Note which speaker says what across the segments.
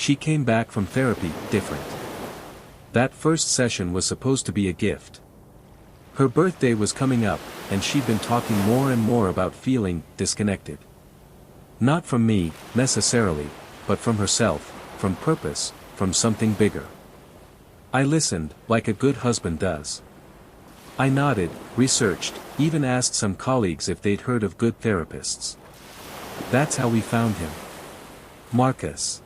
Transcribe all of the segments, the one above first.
Speaker 1: She came back from therapy, different. That first session was supposed to be a gift. Her birthday was coming up, and she'd been talking more and more about feeling disconnected. Not from me, necessarily, but from herself, from purpose, from something bigger. I listened, like a good husband does. I nodded, researched, even asked some colleagues if they'd heard of good therapists. That's how we found him. Marcus.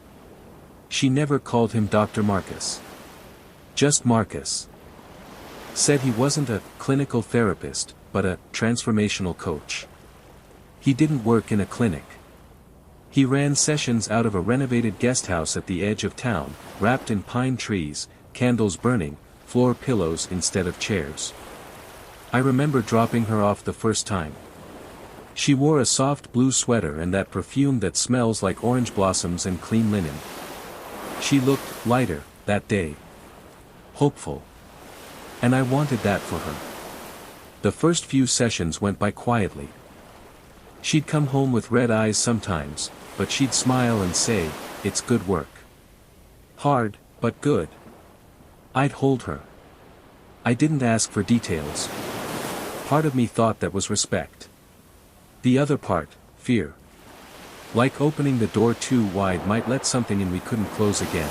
Speaker 1: She never called him Dr. Marcus. Just Marcus. Said he wasn't a clinical therapist, but a transformational coach. He didn't work in a clinic. He ran sessions out of a renovated guest house at the edge of town, wrapped in pine trees, candles burning, floor pillows instead of chairs. I remember dropping her off the first time. She wore a soft blue sweater and that perfume that smells like orange blossoms and clean linen. She looked lighter, that day. Hopeful. And I wanted that for her. The first few sessions went by quietly. She'd come home with red eyes sometimes, but she'd smile and say, "It's good work. Hard, but good." I'd hold her. I didn't ask for details. Part of me thought that was respect. The other part, fear. Like opening the door too wide might let something in we couldn't close again.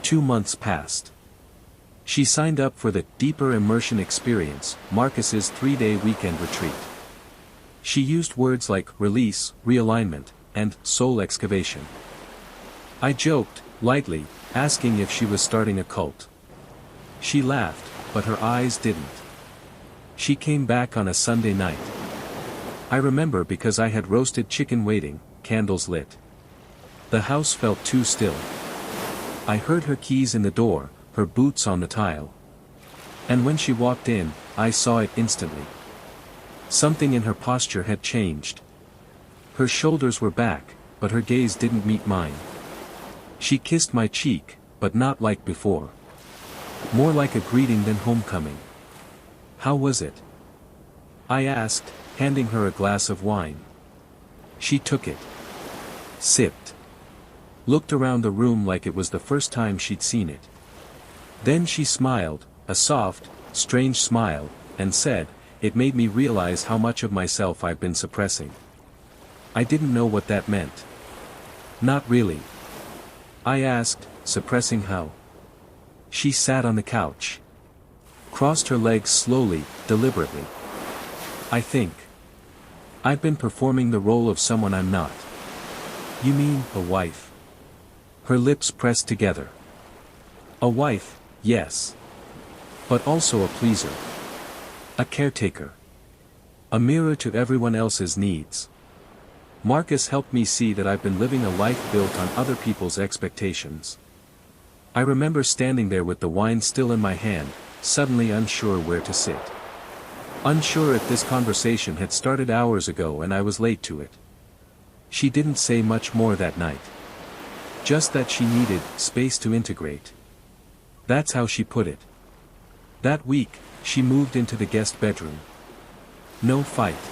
Speaker 1: 2 months passed. She signed up for the Deeper Immersion Experience, Marcus's 3-day weekend retreat. She used words like release, realignment, and soul excavation. I joked, lightly, asking if she was starting a cult. She laughed, but her eyes didn't. She came back on a Sunday night. I remember because I had roasted chicken waiting, candles lit. The house felt too still. I heard her keys in the door, her boots on the tile. And when she walked in, I saw it instantly. Something in her posture had changed. Her shoulders were back, but her gaze didn't meet mine. She kissed my cheek, but not like before. More like a greeting than homecoming. "How was it?" I asked, handing her a glass of wine. She took it. Sipped. Looked around the room like it was the first time she'd seen it. Then she smiled, a soft, strange smile, and said, "It made me realize how much of myself I've been suppressing." I didn't know what that meant. "Not really." I asked, "Suppressing how?" She sat on the couch. Crossed her legs slowly, deliberately. "I think I've been performing the role of someone I'm not." "You mean, a wife?" Her lips pressed together. "A wife, yes. But also a pleaser. A caretaker. A mirror to everyone else's needs. Marcus helped me see that I've been living a life built on other people's expectations." I remember standing there with the wine still in my hand, suddenly unsure where to sit. Unsure if this conversation had started hours ago and I was late to it. She didn't say much more that night. Just that she needed space to integrate. That's how she put it. That week, she moved into the guest bedroom. No fight.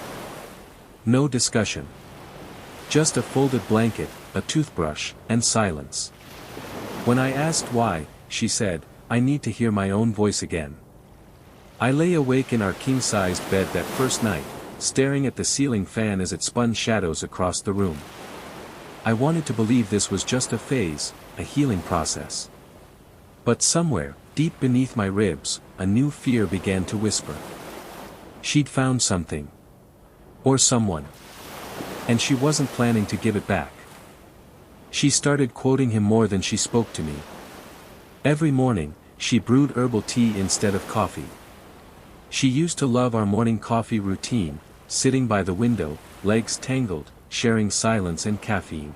Speaker 1: No discussion. Just a folded blanket, a toothbrush, and silence. When I asked why, she said, "I need to hear my own voice again." I lay awake in our king-sized bed that first night, staring at the ceiling fan as it spun shadows across the room. I wanted to believe this was just a phase, a healing process. But somewhere, deep beneath my ribs, a new fear began to whisper. She'd found something. Or someone. And she wasn't planning to give it back. She started quoting him more than she spoke to me. Every morning, she brewed herbal tea instead of coffee. She used to love our morning coffee routine, sitting by the window, legs tangled, sharing silence and caffeine.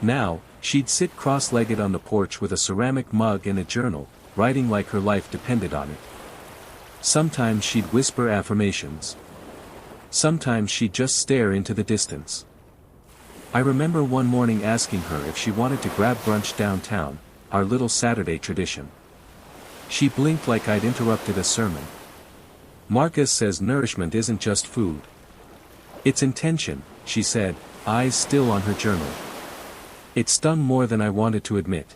Speaker 1: Now, she'd sit cross-legged on the porch with a ceramic mug and a journal, writing like her life depended on it. Sometimes she'd whisper affirmations. Sometimes she'd just stare into the distance. I remember one morning asking her if she wanted to grab brunch downtown, our little Saturday tradition. She blinked like I'd interrupted a sermon. "Marcus says nourishment isn't just food. It's intention," she said, eyes still on her journal. It stung more than I wanted to admit.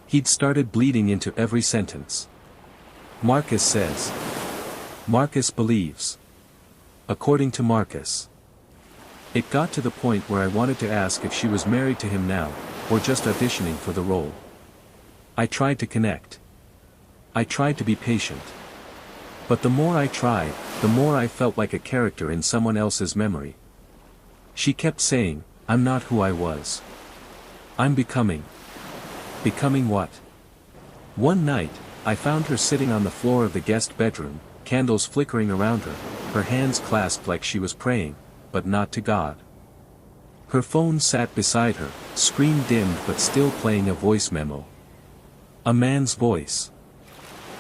Speaker 1: He'd started bleeding into every sentence. Marcus says. Marcus believes. According to Marcus. It got to the point where I wanted to ask if she was married to him now, or just auditioning for the role. I tried to connect. I tried to be patient. But the more I tried, the more I felt like a character in someone else's memory. She kept saying, I'm not who I was. I'm becoming. Becoming what? One night, I found her sitting on the floor of the guest bedroom, candles flickering around her hands clasped like she was praying, but not to God. Her phone sat beside her, screen dimmed but still playing a voice memo. A man's voice.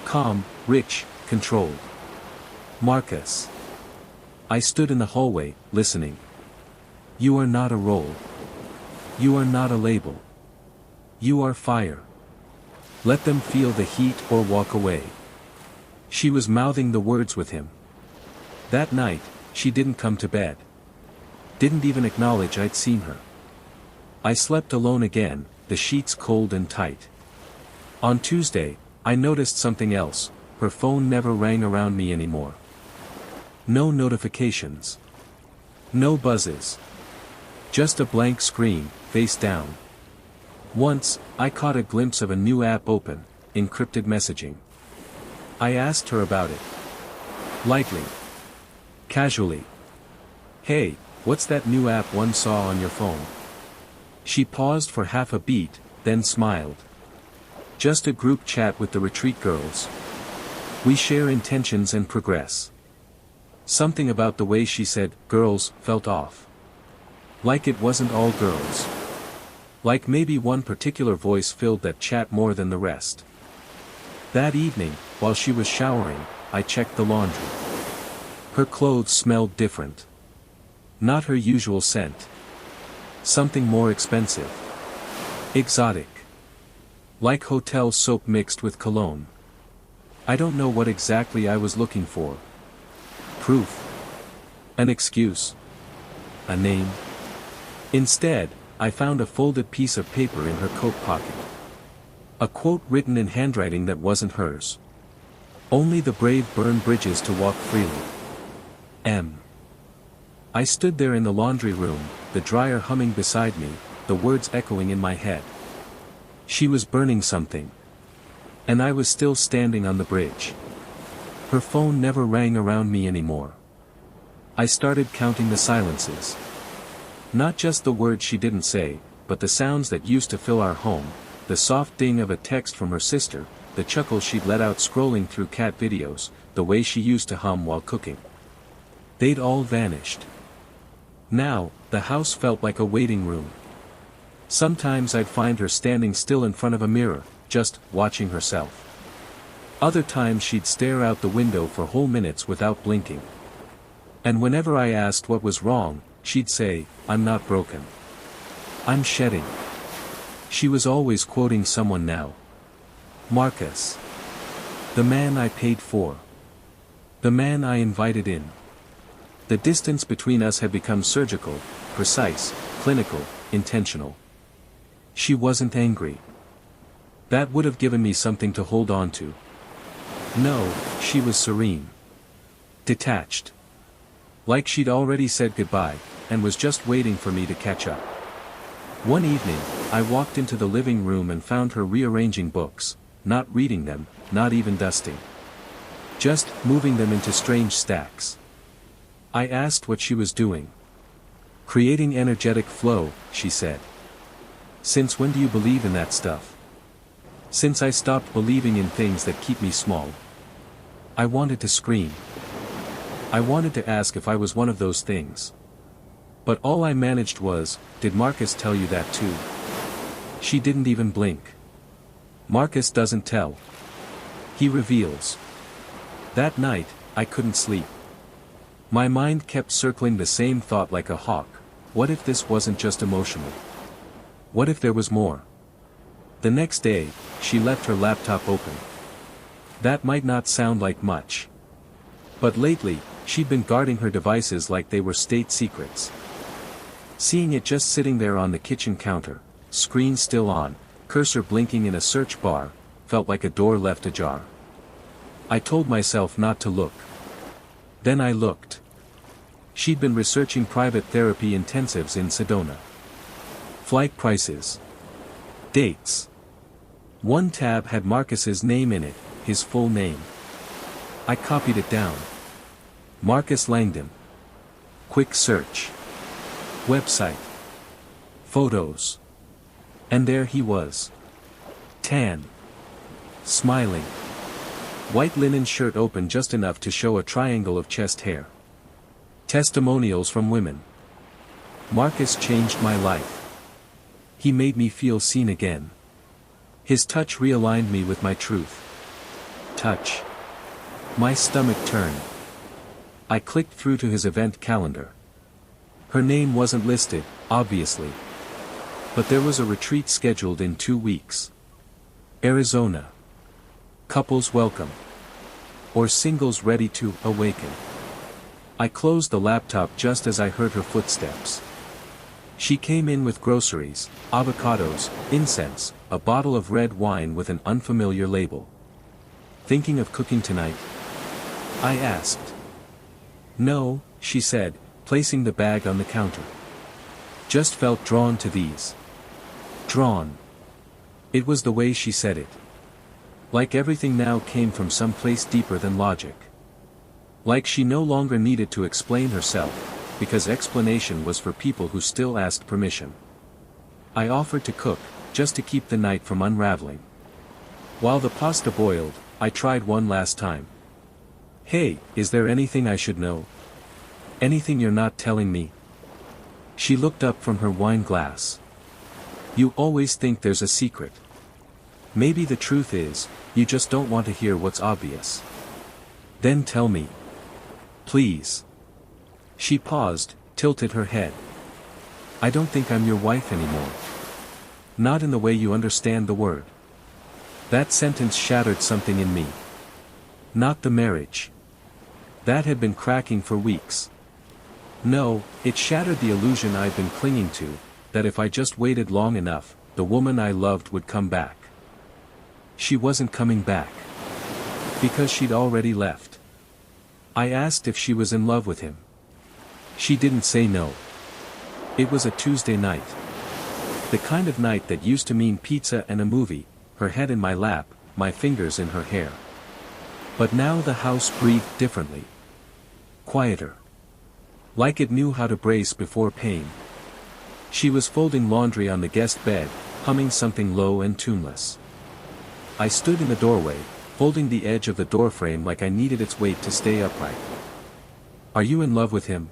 Speaker 1: Calm, rich, controlled. Marcus. I stood in the hallway, listening. You are not a role. You are not a label. You are fire. Let them feel the heat or walk away. She was mouthing the words with him. That night, she didn't come to bed. Didn't even acknowledge I'd seen her. I slept alone again, the sheets cold and tight. On Tuesday, I noticed something else, her phone never rang around me anymore. No notifications. No buzzes. Just a blank screen, face down. Once, I caught a glimpse of a new app open, encrypted messaging. I asked her about it. Lightly. Casually. Hey, what's that new app one saw on your phone? She paused for half a beat, then smiled. Just a group chat with the retreat girls. We share intentions and progress. Something about the way she said, girls, felt off. Like it wasn't all girls. Like maybe one particular voice filled that chat more than the rest. That evening, while she was showering, I checked the laundry. Her clothes smelled different. Not her usual scent. Something more expensive. Exotic. Like hotel soap mixed with cologne. I don't know what exactly I was looking for. Proof. An excuse. A name. Instead, I found a folded piece of paper in her coat pocket. A quote written in handwriting that wasn't hers. Only the brave burn bridges to walk freely. M. I stood there in the laundry room, the dryer humming beside me, the words echoing in my head. She was burning something. And I was still standing on the bridge. Her phone never rang around me anymore. I started counting the silences. Not just the words she didn't say, but the sounds that used to fill our home, the soft ding of a text from her sister, the chuckle she'd let out scrolling through cat videos, the way she used to hum while cooking. They'd all vanished. Now, the house felt like a waiting room. Sometimes I'd find her standing still in front of a mirror, just watching herself. Other times she'd stare out the window for whole minutes without blinking. And whenever I asked what was wrong, she'd say, I'm not broken. I'm shedding. She was always quoting someone now. Marcus. The man I paid for. The man I invited in. The distance between us had become surgical, precise, clinical, intentional. She wasn't angry. That would have given me something to hold on to. No, she was serene. Detached. Like she'd already said goodbye, and was just waiting for me to catch up. One evening, I walked into the living room and found her rearranging books, not reading them, not even dusting. Just moving them into strange stacks. I asked what she was doing. Creating energetic flow, she said. Since when do you believe in that stuff? Since I stopped believing in things that keep me small. I wanted to scream. I wanted to ask if I was one of those things. But all I managed was, did Marcus tell you that too? She didn't even blink. Marcus doesn't tell. He reveals. That night, I couldn't sleep. My mind kept circling the same thought like a hawk. What if this wasn't just emotional? What if there was more? The next day, she left her laptop open. That might not sound like much. But lately, she'd been guarding her devices like they were state secrets. Seeing it just sitting there on the kitchen counter, screen still on, cursor blinking in a search bar, felt like a door left ajar. I told myself not to look. Then I looked. She'd been researching private therapy intensives in Sedona. Flight prices. Dates. One tab had Marcus's name in it, his full name. I copied it down. Marcus Langdon. Quick search. Website. Photos. And there he was. Tan. Smiling. White linen shirt open just enough to show a triangle of chest hair. Testimonials from women. Marcus changed my life. He made me feel seen again. His touch realigned me with my truth. Touch. My stomach turned. I clicked through to his event calendar. Her name wasn't listed, obviously. But there was a retreat scheduled in 2 weeks. Arizona. Couples welcome. Or singles ready to awaken. I closed the laptop just as I heard her footsteps. She came in with groceries, avocados, incense, a bottle of red wine with an unfamiliar label. Thinking of cooking tonight? I asked. No, she said, placing the bag on the counter. Just felt drawn to these. Drawn. It was the way she said it. Like everything now came from some place deeper than logic. Like she no longer needed to explain herself, because explanation was for people who still asked permission. I offered to cook, just to keep the night from unraveling. While the pasta boiled, I tried one last time. Hey, is there anything I should know? Anything you're not telling me? She looked up from her wine glass. You always think there's a secret. Maybe the truth is, you just don't want to hear what's obvious. Then tell me. Please. She paused, tilted her head. I don't think I'm your wife anymore. Not in the way you understand the word. That sentence shattered something in me. Not the marriage. That had been cracking for weeks. No, it shattered the illusion I'd been clinging to, that if I just waited long enough, the woman I loved would come back. She wasn't coming back. Because she'd already left. I asked if she was in love with him. She didn't say no. It was a Tuesday night. The kind of night that used to mean pizza and a movie, her head in my lap, my fingers in her hair. But now the house breathed differently. Quieter. Like it knew how to brace before pain. She was folding laundry on the guest bed, humming something low and tuneless. I stood in the doorway, holding the edge of the doorframe like I needed its weight to stay upright. Are you in love with him?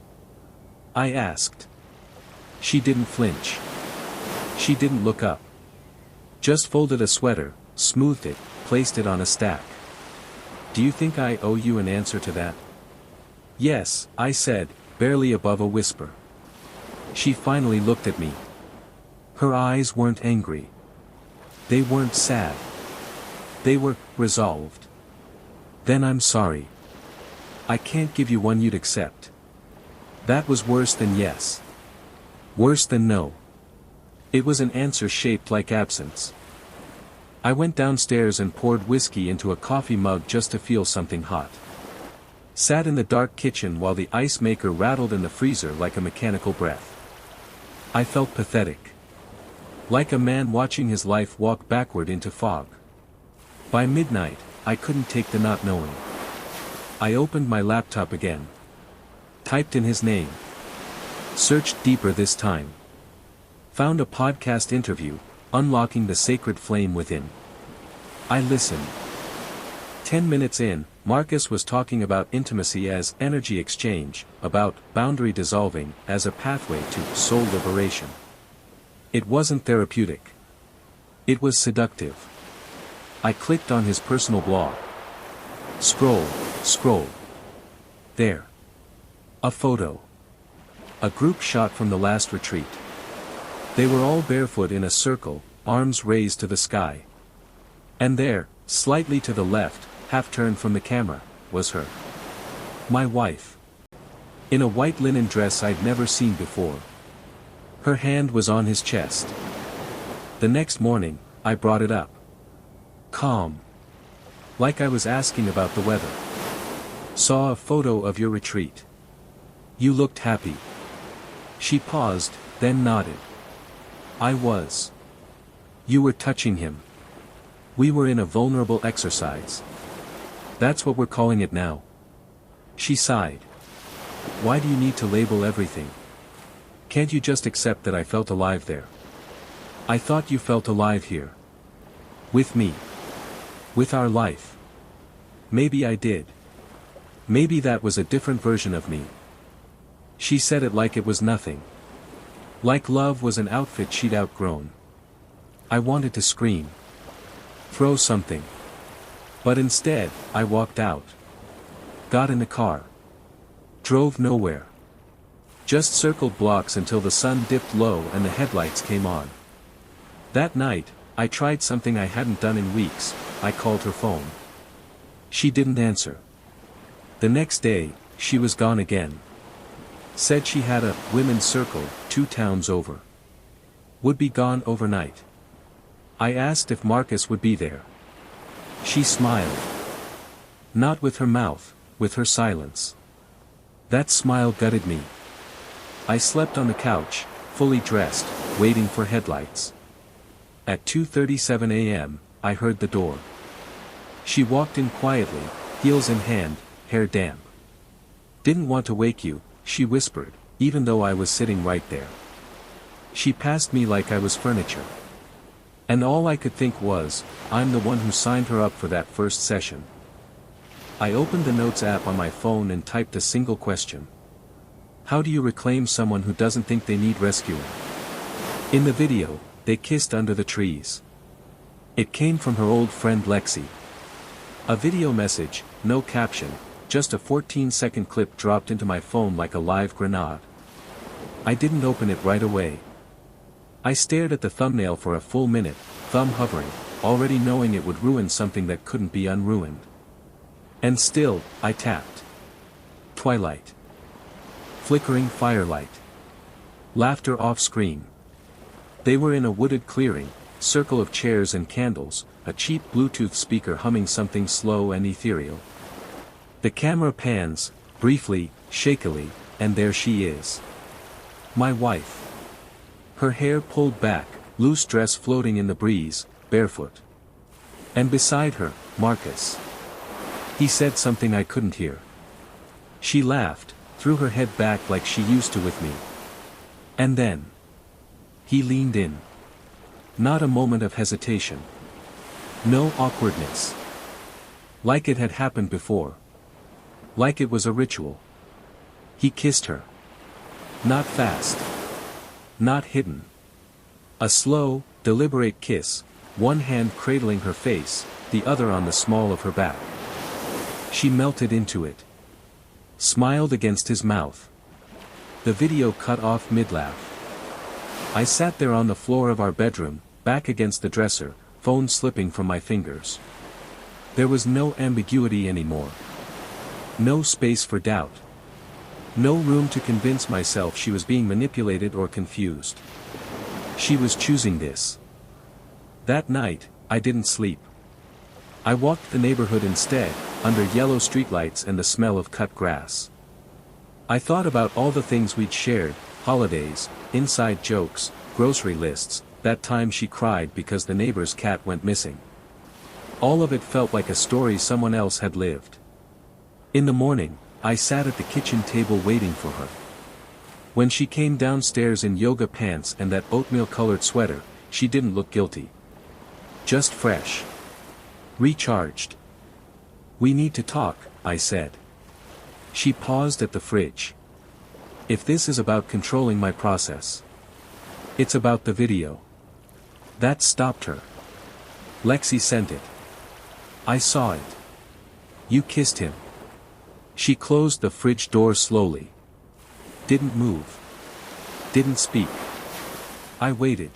Speaker 1: I asked. She didn't flinch. She didn't look up. Just folded a sweater, smoothed it, placed it on a stack. Do you think I owe you an answer to that? Yes, I said, barely above a whisper. She finally looked at me. Her eyes weren't angry. They weren't sad. They were resolved. Then I'm sorry. I can't give you one you'd accept. That was worse than yes. Worse than no. It was an answer shaped like absence. I went downstairs and poured whiskey into a coffee mug just to feel something hot. Sat in the dark kitchen while the ice maker rattled in the freezer like a mechanical breath. I felt pathetic. Like a man watching his life walk backward into fog. By midnight, I couldn't take the not knowing. I opened my laptop again. Typed in his name. Searched deeper this time. Found a podcast interview, Unlocking the Sacred Flame Within. I listened. 10 minutes in, Marcus was talking about intimacy as energy exchange, about boundary dissolving as a pathway to soul liberation. It wasn't therapeutic. It was seductive. I clicked on his personal blog. Scroll, scroll. There. A photo. A group shot from the last retreat. They were all barefoot in a circle, arms raised to the sky. And there, slightly to the left, half turned from the camera, was her. My wife. In a white linen dress I'd never seen before. Her hand was on his chest. The next morning, I brought it up. Calm. Like I was asking about the weather. Saw a photo of your retreat. You looked happy. She paused, then nodded. I was. You were touching him. We were in a vulnerable exercise. That's what we're calling it now. She sighed. Why do you need to label everything? Can't you just accept that I felt alive there? I thought you felt alive here. With me. With our life. Maybe I did. Maybe that was a different version of me. She said it like it was nothing. Like love was an outfit she'd outgrown. I wanted to scream. Throw something. But instead, I walked out. Got in the car. Drove nowhere. Just circled blocks until the sun dipped low and the headlights came on. That night, I tried something I hadn't done in weeks. I called her phone. She didn't answer. The next day, she was gone again. Said she had a women's circle 2 towns over. Would be gone overnight. I asked if Marcus would be there. She smiled. Not with her mouth, with her silence. That smile gutted me. I slept on the couch, fully dressed, waiting for headlights. At 2:37 a.m., I heard the door. She walked in quietly, heels in hand, hair damp. Didn't want to wake you, she whispered, even though I was sitting right there. She passed me like I was furniture. And all I could think was, I'm the one who signed her up for that first session. I opened the Notes app on my phone and typed a single question. How do you reclaim someone who doesn't think they need rescuing? In the video, they kissed under the trees. It came from her old friend Lexi. A video message, no caption, just a 14-second clip dropped into my phone like a live grenade. I didn't open it right away. I stared at the thumbnail for a full minute, thumb hovering, already knowing it would ruin something that couldn't be unruined. And still, I tapped. Twilight. Flickering firelight. Laughter off-screen. They were in a wooded clearing, circle of chairs and candles, a cheap Bluetooth speaker humming something slow and ethereal. The camera pans, briefly, shakily, and there she is. My wife. Her hair pulled back, loose dress floating in the breeze, barefoot. And beside her, Marcus. He said something I couldn't hear. She laughed, threw her head back like she used to with me. And then. He leaned in. Not a moment of hesitation. No awkwardness. Like it had happened before. Like it was a ritual. He kissed her. Not fast. Not hidden. A slow, deliberate kiss, one hand cradling her face, the other on the small of her back. She melted into it. Smiled against his mouth. The video cut off mid-laugh. I sat there on the floor of our bedroom, back against the dresser, phone slipping from my fingers. There was no ambiguity anymore. No space for doubt. No room to convince myself she was being manipulated or confused. She was choosing this. That night, I didn't sleep. I walked the neighborhood instead, under yellow streetlights and the smell of cut grass. I thought about all the things we'd shared, holidays, inside jokes, grocery lists, that time she cried because the neighbor's cat went missing. All of it felt like a story someone else had lived. In the morning, I sat at the kitchen table waiting for her. When she came downstairs in yoga pants and that oatmeal-colored sweater, she didn't look guilty. Just fresh. Recharged. We need to talk, I said. She paused at the fridge. If this is about controlling my process. It's about the video. That stopped her. Lexi sent it. I saw it. You kissed him. She closed the fridge door slowly. Didn't move. Didn't speak. I waited.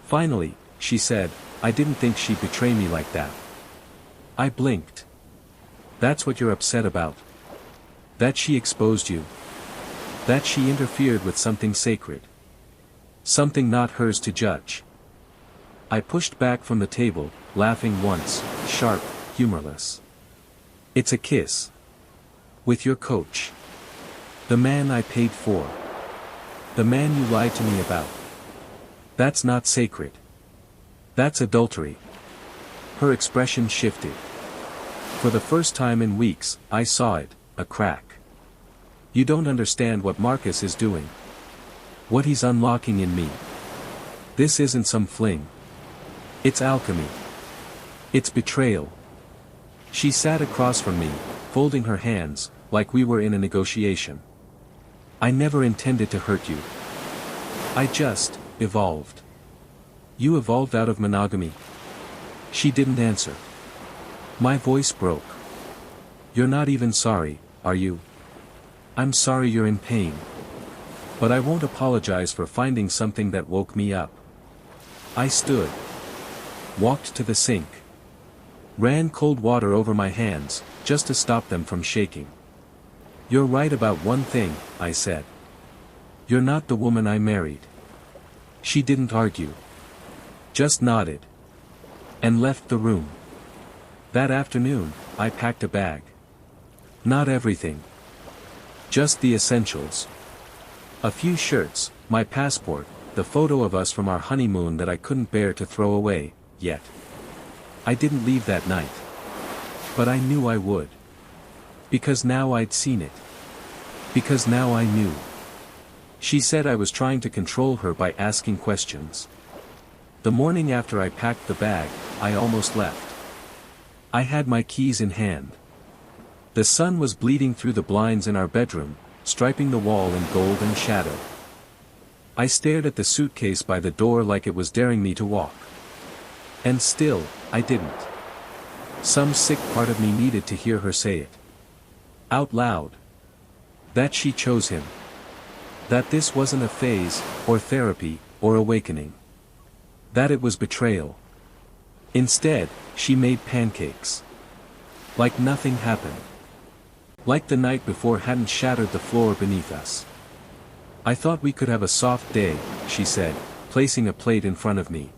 Speaker 1: Finally, she said, I didn't think she'd betray me like that. I blinked. That's what you're upset about? That she exposed you? That she interfered with something sacred? Something not hers to judge? I pushed back from the table, laughing once, sharp, humorless. It's a kiss. With your coach. The man I paid for. The man you lied to me about. That's not sacred. That's adultery. Her expression shifted. For the first time in weeks, I saw it, a crack. You don't understand what Marcus is doing. What he's unlocking in me. This isn't some fling. It's alchemy. It's betrayal. She sat across from me, folding her hands, like we were in a negotiation. I never intended to hurt you. I just evolved. You evolved out of monogamy. She didn't answer. My voice broke. You're not even sorry, are you? I'm sorry you're in pain. But I won't apologize for finding something that woke me up. I stood. Walked to the sink. Ran cold water over my hands, just to stop them from shaking. You're right about one thing, I said. You're not the woman I married. She didn't argue. Just nodded. And left the room. That afternoon, I packed a bag. Not everything. Just the essentials. A few shirts, my passport, the photo of us from our honeymoon that I couldn't bear to throw away, yet. I didn't leave that night. But I knew I would. Because now I'd seen it. Because now I knew. She said I was trying to control her by asking questions. The morning after I packed the bag, I almost left. I had my keys in hand. The sun was bleeding through the blinds in our bedroom, striping the wall in gold and shadow. I stared at the suitcase by the door like it was daring me to walk. And still, I didn't. Some sick part of me needed to hear her say it. Out loud. That she chose him. That this wasn't a phase, or therapy, or awakening. That it was betrayal. Instead, she made pancakes. Like nothing happened. Like the night before hadn't shattered the floor beneath us. I thought we could have a soft day, she said, placing a plate in front of me.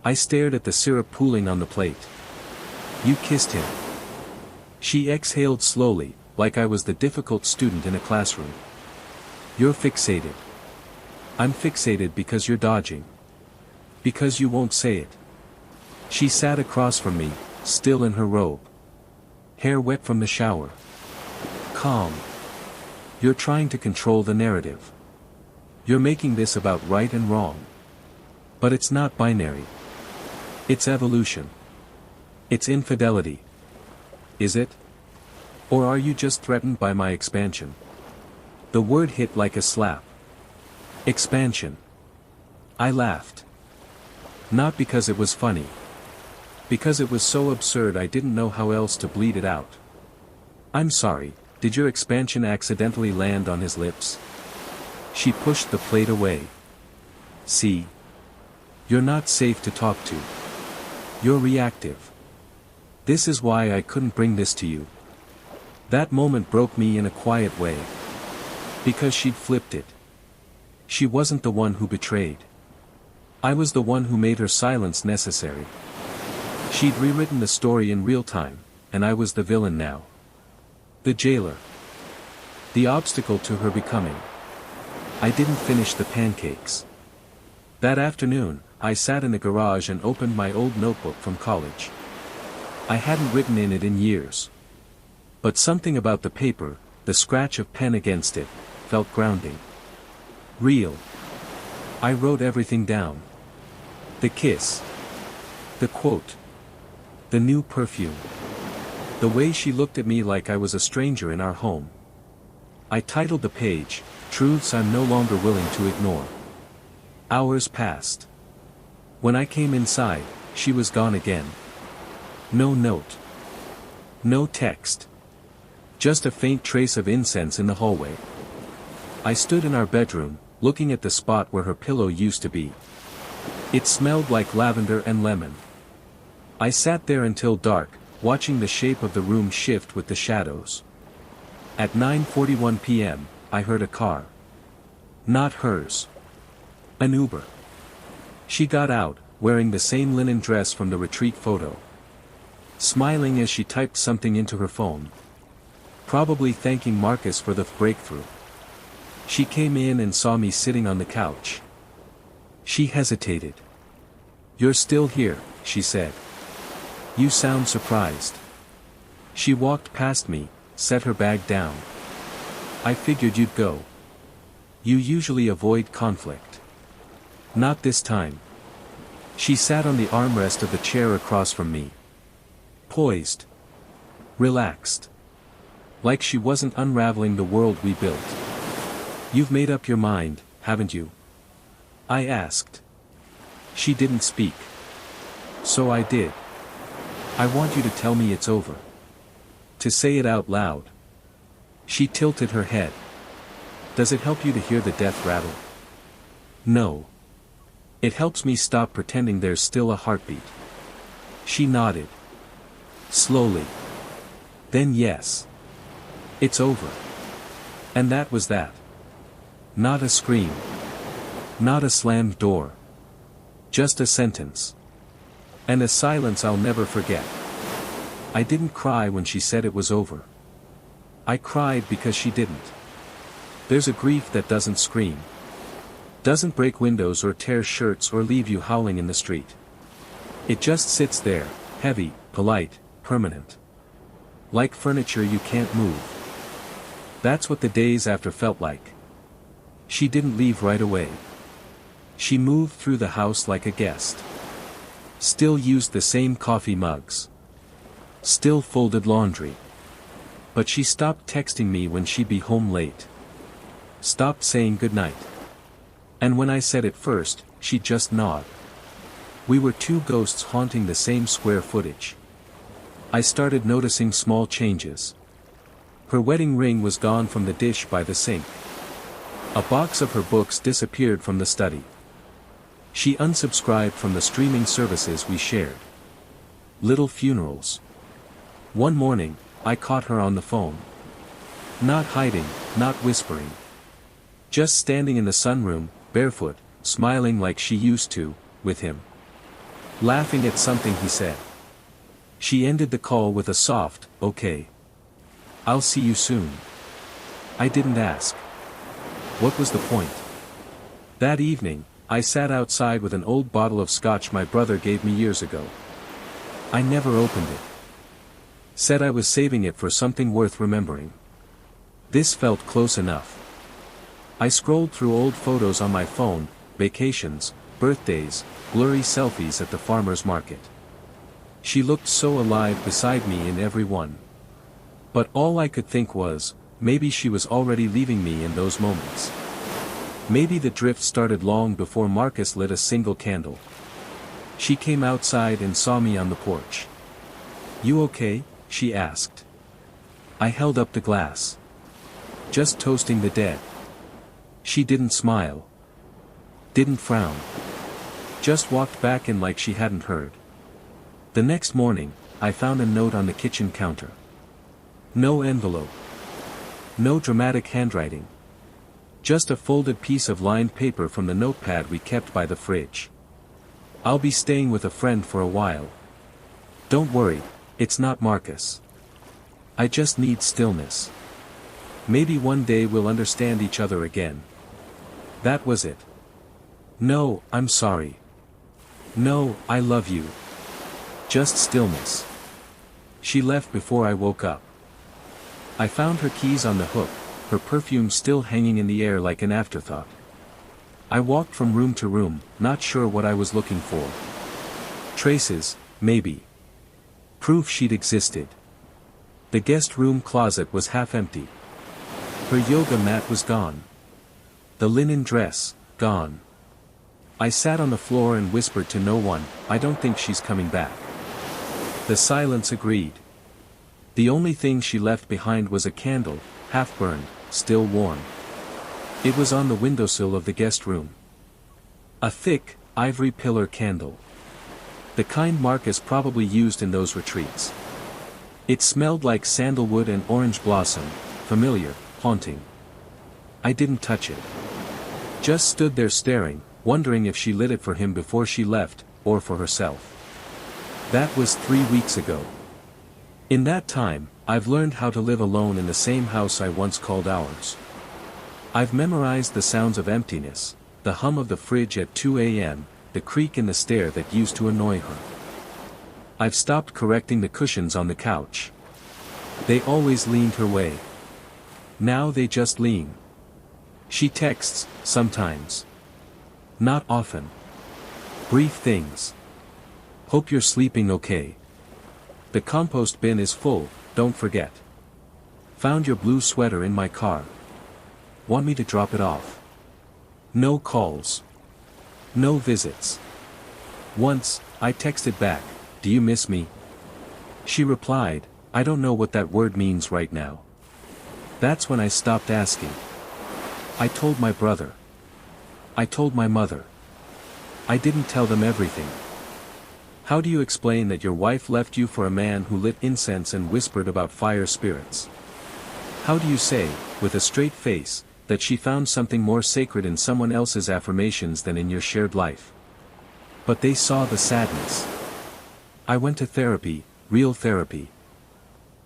Speaker 1: I stared at the syrup pooling on the plate. You kissed him. She exhaled slowly, like I was the difficult student in a classroom. You're fixated. I'm fixated because you're dodging. Because you won't say it. She sat across from me, still in her robe. Hair wet from the shower. Calm. You're trying to control the narrative. You're making this about right and wrong. But it's not binary. It's evolution. It's infidelity. Is it? Or are you just threatened by my expansion? The word hit like a slap. Expansion. I laughed. Not because it was funny. Because it was so absurd I didn't know how else to bleed it out. I'm sorry, did your expansion accidentally land on his lips? She pushed the plate away. See? You're not safe to talk to. You're reactive. This is why I couldn't bring this to you. That moment broke me in a quiet way. Because she'd flipped it. She wasn't the one who betrayed. I was the one who made her silence necessary. She'd rewritten the story in real time, and I was the villain now. The jailer. The obstacle to her becoming. I didn't finish the pancakes. That afternoon, I sat in the garage and opened my old notebook from college. I hadn't written in it in years. But something about the paper, the scratch of pen against it, felt grounding. Real. I wrote everything down. The kiss. The quote. The new perfume. The way she looked at me like I was a stranger in our home. I titled the page, Truths I'm No Longer Willing to Ignore. Hours passed. When I came inside, she was gone again. No note. No text. Just a faint trace of incense in the hallway. I stood in our bedroom, looking at the spot where her pillow used to be. It smelled like lavender and lemon. I sat there until dark, watching the shape of the room shift with the shadows. At 9:41 p.m., I heard a car. Not hers. An Uber. She got out, wearing the same linen dress from the retreat photo. Smiling as she typed something into her phone. Probably thanking Marcus for the breakthrough. She came in and saw me sitting on the couch. She hesitated. "You're still here," she said. "You sound surprised." She walked past me, set her bag down. "I figured you'd go. You usually avoid conflict." "Not this time." She sat on the armrest of the chair across from me. Poised. Relaxed. Like she wasn't unraveling the world we built. "You've made up your mind, haven't you?" I asked. She didn't speak. "So I did. I want you to tell me it's over. To say it out loud." She tilted her head. "Does it help you to hear the death rattle?" "No. It helps me stop pretending there's still a heartbeat." She nodded. Slowly. "Then yes. It's over." And that was that. Not a scream. Not a slammed door. Just a sentence. And a silence I'll never forget. I didn't cry when she said it was over. I cried because she didn't. There's a grief that doesn't scream. Doesn't break windows or tear shirts or leave you howling in the street. It just sits there, heavy, polite, permanent. Like furniture you can't move. That's what the days after felt like. She didn't leave right away. She moved through the house like a guest. Still used the same coffee mugs. Still folded laundry. But she stopped texting me when she'd be home late. Stopped saying goodnight. And when I said it first, she'd just nod. We were two ghosts haunting the same square footage. I started noticing small changes. Her wedding ring was gone from the dish by the sink. A box of her books disappeared from the study. She unsubscribed from the streaming services we shared. Little funerals. One morning, I caught her on the phone. Not hiding, not whispering. Just standing in the sunroom, barefoot, smiling like she used to, with him. Laughing at something he said. She ended the call with a soft, "Okay. I'll see you soon." I didn't ask. What was the point? That evening, I sat outside with an old bottle of scotch my brother gave me years ago. I never opened it. Said I was saving it for something worth remembering. This felt close enough. I scrolled through old photos on my phone, vacations, birthdays, blurry selfies at the farmer's market. She looked so alive beside me in every one. But all I could think was, maybe she was already leaving me in those moments. Maybe the drift started long before Marcus lit a single candle. She came outside and saw me on the porch. "You okay?" she asked. I held up the glass. "Just toasting the dead." She didn't smile. Didn't frown. Just walked back in like she hadn't heard. The next morning, I found a note on the kitchen counter. No envelope. No dramatic handwriting. Just a folded piece of lined paper from the notepad we kept by the fridge. "I'll be staying with a friend for a while. Don't worry, it's not Marcus. I just need stillness. Maybe one day we'll understand each other again." That was it. "No, I'm sorry. No, I love you. Just stillness." She left before I woke up. I found her keys on the hook, her perfume still hanging in the air like an afterthought. I walked from room to room, not sure what I was looking for. Traces, maybe. Proof she'd existed. The guest room closet was half empty. Her yoga mat was gone. The linen dress, gone. I sat on the floor and whispered to no one, "I don't think she's coming back." The silence agreed. The only thing she left behind was a candle, half-burned, still warm. It was on the windowsill of the guest room. A thick, ivory pillar candle. The kind Marcus probably used in those retreats. It smelled like sandalwood and orange blossom, familiar, haunting. I didn't touch it. Just stood there staring, wondering if she lit it for him before she left, or for herself. That was 3 weeks ago. In that time, I've learned how to live alone in the same house I once called ours. I've memorized the sounds of emptiness, the hum of the fridge at 2 a.m., the creak in the stair that used to annoy her. I've stopped correcting the cushions on the couch. They always leaned her way. Now they just lean. She texts, sometimes. Not often. Brief things. Hope you're sleeping okay. The compost bin is full, don't forget. Found your blue sweater in my car. Want me to drop it off? No calls. No visits. Once, I texted back, do you miss me? She replied, I don't know what that word means right now. That's when I stopped asking. I told my brother. I told my mother. I didn't tell them everything. How do you explain that your wife left you for a man who lit incense and whispered about fire spirits? How do you say, with a straight face, that she found something more sacred in someone else's affirmations than in your shared life? But they saw the sadness. I went to therapy, real therapy.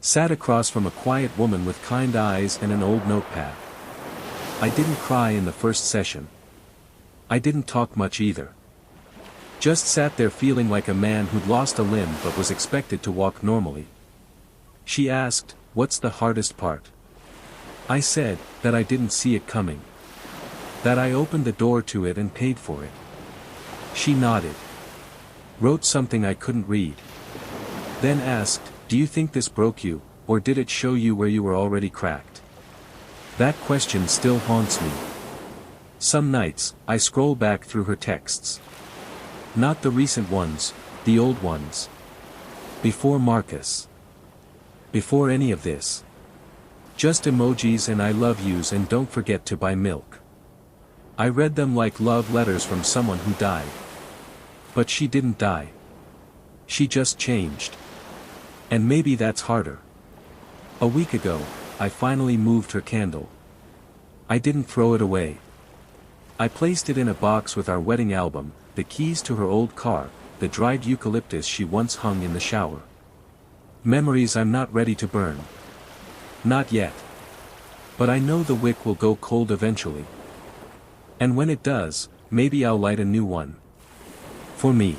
Speaker 1: Sat across from a quiet woman with kind eyes and an old notepad. I didn't cry in the first session. I didn't talk much either. Just sat there feeling like a man who'd lost a limb but was expected to walk normally. She asked, what's the hardest part? I said, that I didn't see it coming. That I opened the door to it and paid for it. She nodded. Wrote something I couldn't read. Then asked, do you think this broke you, or did it show you where you were already cracked? That question still haunts me. Some nights, I scroll back through her texts. Not the recent ones, the old ones. Before Marcus. Before any of this. Just emojis and I love yous and don't forget to buy milk. I read them like love letters from someone who died. But she didn't die. She just changed. And maybe that's harder. A week ago, I finally moved her candle. I didn't throw it away. I placed it in a box with our wedding album, the keys to her old car, the dried eucalyptus she once hung in the shower. Memories I'm not ready to burn. Not yet. But I know the wick will go cold eventually. And when it does, maybe I'll light a new one. For me.